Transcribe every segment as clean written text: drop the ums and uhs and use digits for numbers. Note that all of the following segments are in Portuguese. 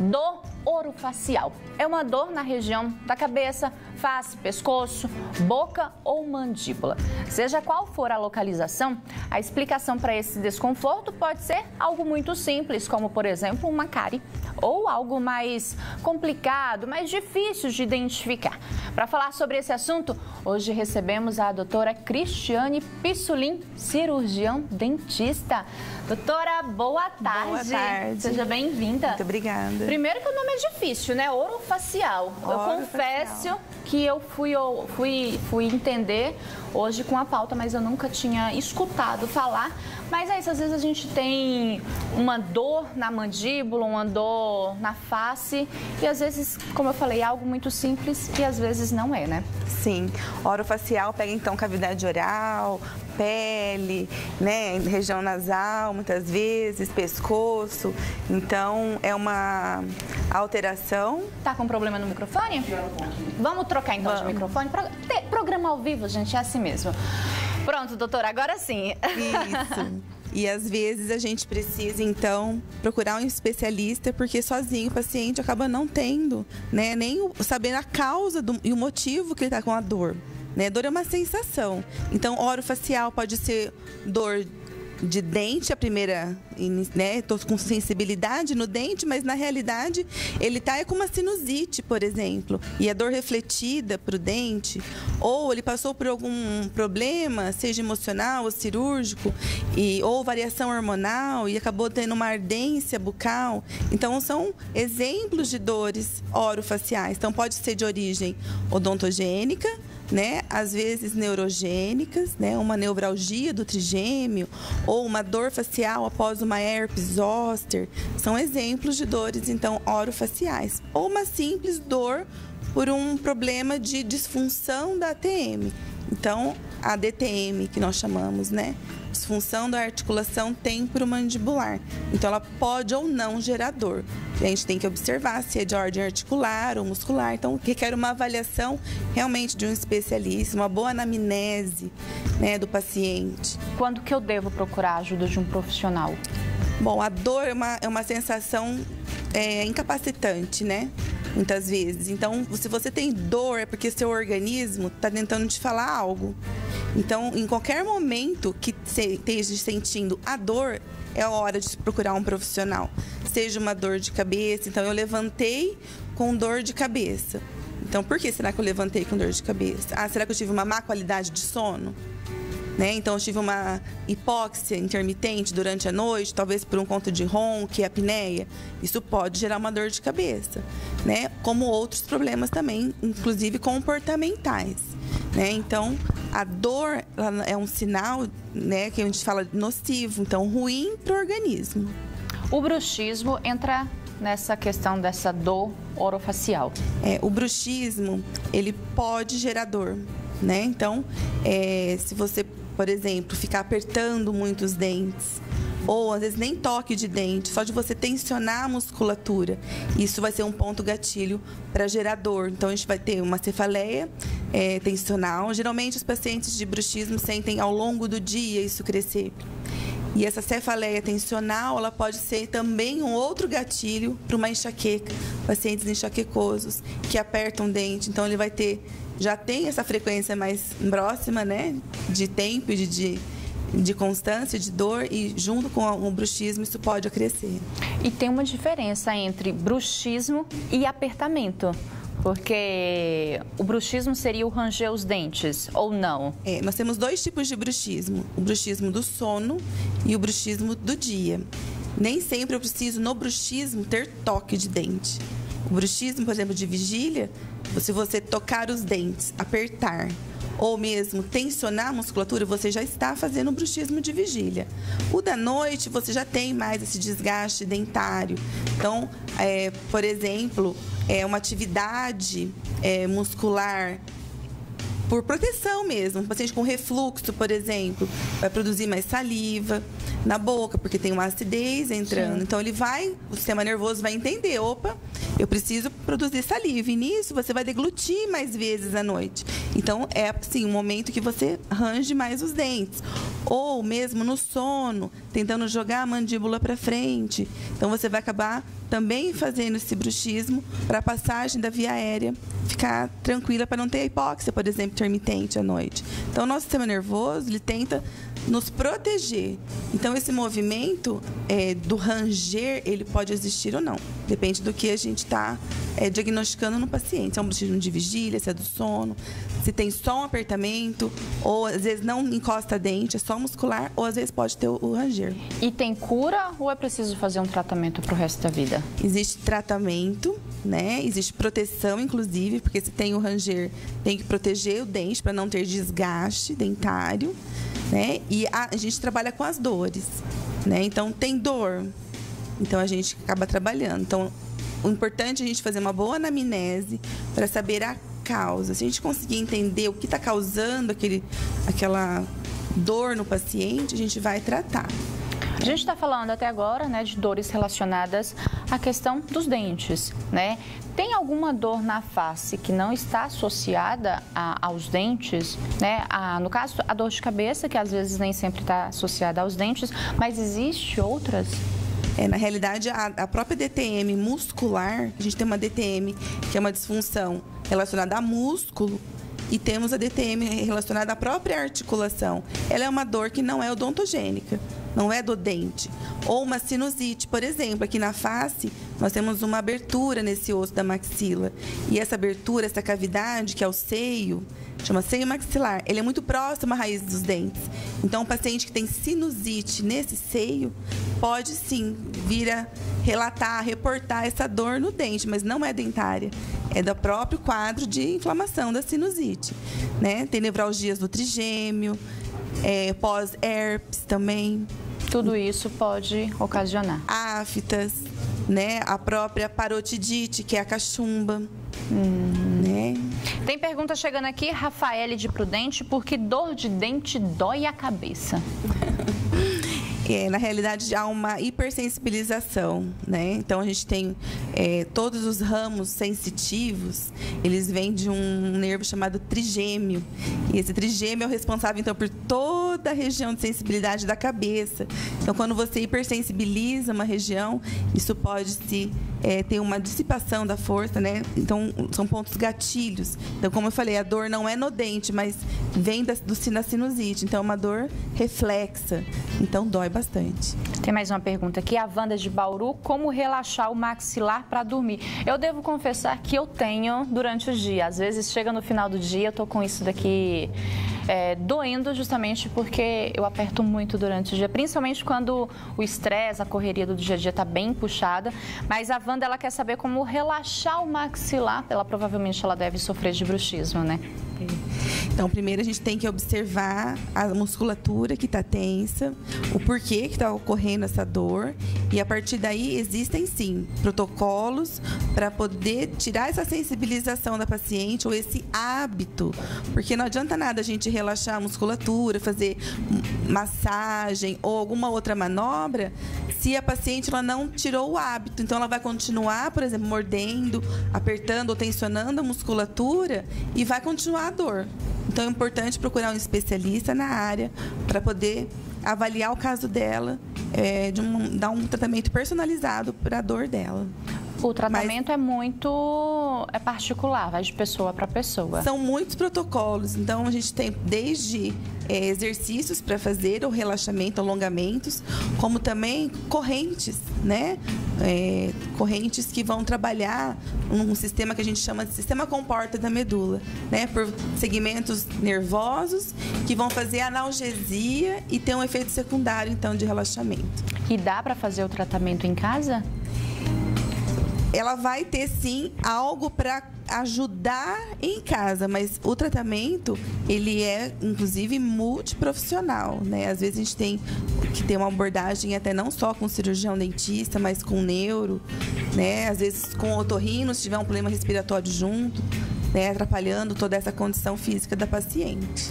Dor orofacial é uma dor na região da cabeça, face, pescoço, boca ou mandíbula. Seja qual for a localização, a explicação para esse desconforto pode ser algo muito simples, como por exemplo uma cárie, ou algo mais complicado, mais difícil de identificar. Para falar sobre esse assunto, hoje recebemos a doutora Cristiane Pissulin, cirurgião dentista. Doutora, boa tarde. Boa tarde. Seja bem-vinda. Muito obrigada. Primeiro que o nome é difícil, né? Orofacial. Eu confesso que eu fui entender hoje com a pauta, mas eu nunca tinha escutado falar. Mas é isso, às vezes a gente tem uma dor na mandíbula, uma dor na face e às vezes, como eu falei, é algo muito simples e às vezes não é, né? Sim, orofacial pega então cavidade oral, pele, né, região nasal, muitas vezes, pescoço. Então, é uma alteração. Tá com problema no microfone? Vamos trocar então de microfone? Programa ao vivo, gente, é assim mesmo. Pronto, doutora, agora sim. Isso. E às vezes a gente precisa, então, procurar um especialista, porque sozinho o paciente acaba não tendo, né, nem sabendo a causa e o motivo que ele está com a dor. Né? Dor é uma sensação. Então, orofacial pode ser dor de dente, a primeira, né? Tô com sensibilidade no dente, mas na realidade ele tá com uma sinusite, por exemplo, e a dor refletida para o dente, ou ele passou por algum problema, seja emocional ou cirúrgico, ou variação hormonal e acabou tendo uma ardência bucal. Então são exemplos de dores orofaciais. Então pode ser de origem odontogênica, né? Às vezes neurogênicas, né? Uma neuralgia do trigêmeo ou uma dor facial após uma herpes zoster, são exemplos de dores então orofaciais. Ou uma simples dor por um problema de disfunção da ATM. Então, a DTM que nós chamamos, né? Disfunção da articulação temporomandibular. Então, ela pode ou não gerar dor. A gente tem que observar se é de ordem articular ou muscular. Então, requer uma avaliação realmente de um especialista, uma boa anamnese, né, do paciente. Quando que eu devo procurar a ajuda de um profissional? Bom, a dor é uma sensação incapacitante, né? Muitas vezes. Então, se você tem dor, é porque seu organismo está tentando te falar algo. Então, em qualquer momento que você esteja sentindo a dor, é a hora de procurar um profissional. Seja uma dor de cabeça, então eu levantei com dor de cabeça. Então, por que será que eu levantei com dor de cabeça? Ah, será que eu tive uma má qualidade de sono? Né? Então, eu tive uma hipóxia intermitente durante a noite, talvez por um conta de ronco e apneia. Isso pode gerar uma dor de cabeça, né? Como outros problemas também, inclusive comportamentais. Né? Então, a dor é um sinal, né, que a gente fala nocivo, então ruim para o organismo. O bruxismo entra nessa questão dessa dor orofacial. O bruxismo, ele pode gerar dor, né? Então, se você, por exemplo, ficar apertando muito os dentes, ou às vezes nem toque de dente, só de você tensionar a musculatura, isso vai ser um ponto gatilho para gerar dor. Então, a gente vai ter uma cefaleia tensional. Geralmente, os pacientes de bruxismo sentem ao longo do dia isso crescer. E essa cefaleia tensional, ela pode ser também um outro gatilho para uma enxaqueca, pacientes enxaquecosos que apertam o dente. Então, ele vai ter, já tem essa frequência mais próxima, né, de tempo e de constância, de dor, e junto com o bruxismo isso pode crescer. E tem uma diferença entre bruxismo e apertamento? Porque o bruxismo seria o ranger os dentes, ou não? Nós temos dois tipos de bruxismo. O bruxismo do sono e o bruxismo do dia. Nem sempre eu preciso, no bruxismo, ter toque de dente. O bruxismo, por exemplo, de vigília, se você tocar os dentes, apertar, ou mesmo tensionar a musculatura, você já está fazendo o bruxismo de vigília. O da noite, você já tem mais esse desgaste dentário. Então, por exemplo, uma atividade muscular por proteção mesmo. Um paciente com refluxo, por exemplo, vai produzir mais saliva na boca, porque tem uma acidez entrando. Sim. Então, o sistema nervoso vai entender, opa, eu preciso produzir saliva. E nisso, você vai deglutir mais vezes à noite. Então, é, assim, um momento que você range mais os dentes. Ou mesmo no sono, tentando jogar a mandíbula para frente. Então, você vai acabar também fazendo esse bruxismo para a passagem da via aérea ficar tranquila, para não ter hipóxia, por exemplo, intermitente à noite. Então, o nosso sistema nervoso, ele tenta nos proteger. Então, esse movimento do ranger, ele pode existir ou não. Depende do que a gente está diagnosticando no paciente. Se é um bruxismo de vigília, se é do sono, se tem só um apertamento, ou às vezes não encosta dente, é só muscular, ou às vezes pode ter o ranger. E tem cura ou é preciso fazer um tratamento para o resto da vida? Existe tratamento, né? Existe proteção, inclusive, porque se tem o ranger, tem que proteger o dente para não ter desgaste dentário, né? E a gente trabalha com as dores, né? Então, tem dor, então a gente acaba trabalhando. Então, o importante é a gente fazer uma boa anamnese para saber a causa. Se a gente conseguir entender o que está causando aquela dor no paciente, a gente vai tratar. A gente está falando até agora, né, de dores relacionadas à questão dos dentes, né? Tem alguma dor na face que não está associada aos dentes, né? No caso, a dor de cabeça, que às vezes nem sempre está associada aos dentes, mas existe outras? Na realidade, a própria DTM muscular, a gente tem uma DTM que é uma disfunção relacionada a músculo, e temos a DTM relacionada à própria articulação. Ela é uma dor que não é odontogênica, não é do dente. Ou uma sinusite, por exemplo, aqui na face, nós temos uma abertura nesse osso da maxila. E essa abertura, essa cavidade, que é o seio, chama seio maxilar, ele é muito próximo à raiz dos dentes. Então, o paciente que tem sinusite nesse seio pode sim vir a relatar, reportar essa dor no dente, mas não é dentária. É do próprio quadro de inflamação da sinusite, né? Tem nevralgias do trigêmeo, pós-herpes também. Tudo isso pode ocasionar. Aftas, né? A própria parotidite, que é a cachumba. Né? Tem pergunta chegando aqui, Rafaele de Prudente, por que dor de dente dói a cabeça? Na realidade, há uma hipersensibilização, né? Então, a gente tem todos os ramos sensitivos, eles vêm de um nervo chamado trigêmeo. E esse trigêmeo é o responsável, então, por toda a região de sensibilidade da cabeça. Então, quando você hipersensibiliza uma região, isso pode ter uma dissipação da força, né? Então, são pontos gatilhos. Então, como eu falei, a dor não é no dente, mas vem da sinusite. Então, é uma dor reflexa. Então, dói bastante. Tem mais uma pergunta aqui, a Wanda de Bauru, como relaxar o maxilar para dormir? Eu devo confessar que eu tenho durante o dia, às vezes chega no final do dia, eu tô com isso daqui doendo justamente porque eu aperto muito durante o dia, principalmente quando o estresse, a correria do dia a dia tá bem puxada, mas a Wanda, ela quer saber como relaxar o maxilar, provavelmente ela deve sofrer de bruxismo, né? Então, primeiro a gente tem que observar a musculatura que está tensa, o porquê que está ocorrendo essa dor, e a partir daí existem sim protocolos para poder tirar essa sensibilização da paciente ou esse hábito, porque não adianta nada a gente relaxar a musculatura, fazer massagem ou alguma outra manobra se a paciente ela não tirou o hábito. Então, ela vai continuar, por exemplo, mordendo, apertando ou tensionando a musculatura e vai continuar a dor. Então, é importante procurar um especialista na área para poder avaliar o caso dela, dar um tratamento personalizado para a dor dela. O tratamento é particular, vai de pessoa para pessoa. São muitos protocolos, então a gente tem desde exercícios para fazer o relaxamento, alongamentos, como também correntes, né? Correntes que vão trabalhar um sistema que a gente chama de sistema comporta da medula, né? Por segmentos nervosos que vão fazer analgesia e ter um efeito secundário, então, de relaxamento. E dá para fazer o tratamento em casa? Ela vai ter, sim, algo para ajudar em casa, mas o tratamento, ele é, inclusive, multiprofissional, né? Às vezes a gente tem que ter uma abordagem até não só com cirurgião dentista, mas com neuro, né? Às vezes com otorrino, se tiver um problema respiratório junto, né? Atrapalhando toda essa condição física da paciente.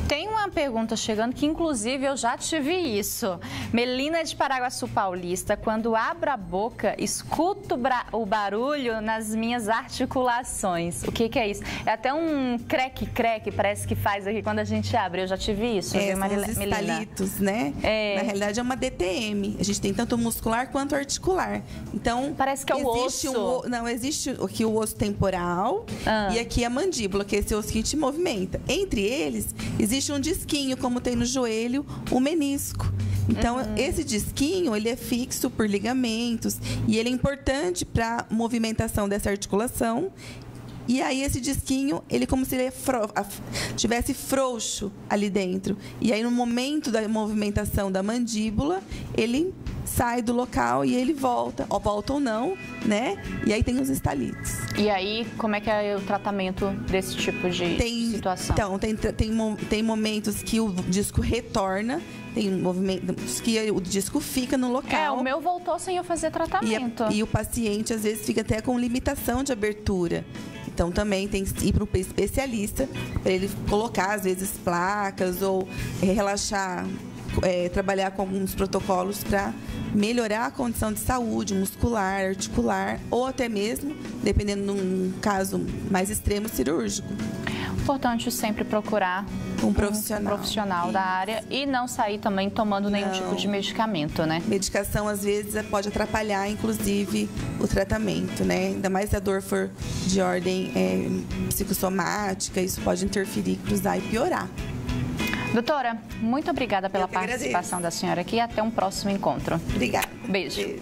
Tem uma pergunta chegando que, inclusive, eu já tive isso. Melina de Paraguaçu Paulista, quando abro a boca, escuto o barulho nas minhas articulações. O que é isso? É até um creque-creque, parece que faz aqui quando a gente abre. Eu já tive isso, viu, são os estalitos, né? Na realidade, é uma DTM. A gente tem tanto muscular quanto articular. Então, parece que é o osso. Não, existe aqui o osso temporal e aqui a mandíbula, que é esse osso que a gente movimenta. Entre eles, existe um disquinho, como tem no joelho, o menisco. Então, esse disquinho, ele é fixo por ligamentos e ele é importante para a movimentação dessa articulação. E aí, esse disquinho, ele como se ele tivesse frouxo ali dentro. E aí, no momento da movimentação da mandíbula, ele sai do local e ele volta ou não, né? E aí tem os estalitos. E aí, como é que é o tratamento desse tipo de situação? Então, tem momentos que o disco retorna, tem movimentos que o disco fica no local. O meu voltou sem eu fazer tratamento. E o paciente, às vezes, fica até com limitação de abertura. Então, também tem que ir para o especialista, para ele colocar, às vezes, placas ou relaxar, trabalhar com alguns protocolos para melhorar a condição de saúde muscular, articular ou até mesmo, dependendo de um caso mais extremo, cirúrgico. Importante sempre procurar um profissional da área e não sair também tomando nenhum tipo de medicamento, né? Medicação, às vezes, pode atrapalhar, inclusive, o tratamento, né? Ainda mais se a dor for de ordem psicossomática, isso pode interferir, cruzar e piorar. Doutora, muito obrigada pela participação da senhora aqui e até um próximo encontro. Obrigada. Beijo.